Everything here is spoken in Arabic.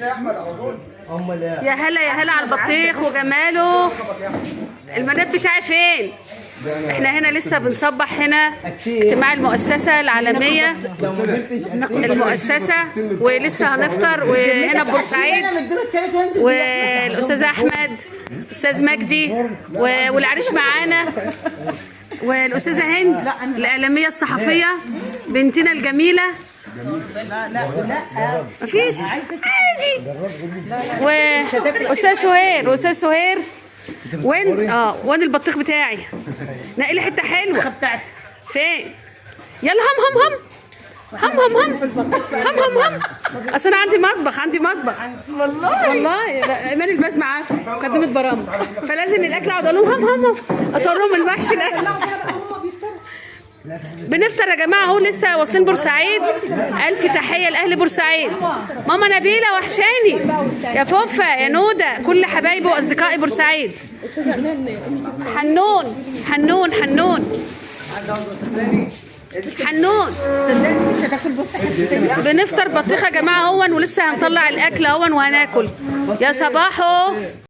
يا هلا يا هلا على البطيخ وجماله. المناب بتاعي فين؟ احنا هنا لسه بنصبح هنا اجتماع المؤسسة العالمية، المؤسسة، ولسه هنفطر. وهنا في بورسعيد والأستاذ أحمد، أستاذ مجدي، والعريش معانا، والأستاذة هند الإعلامية الصحفية بنتنا الجميلة. لا مفيش عادي. واستاذ سهير وين البطيخ بتاعي؟ نقي لي حته حلوه بتاعتك فين؟ يلا هم اصل انا عندي مطبخ والله ايمان الباس معاكم مقدمه برامج، فلازم الاكل اقعد اقول لهم هم اصور لهم المحشي الاكل. بنفطر يا جماعه اهو، لسه واصلين بورسعيد. الف تحيه لاهل بورسعيد. ماما نبيله وحشاني، يا فوفا، يا نوده، كل حبايبي واصدقائي بورسعيد. حنون بنفطر بطيخه يا جماعه اهون، ولسه هنطلع الاكل اهون وهناكل. يا صباحو.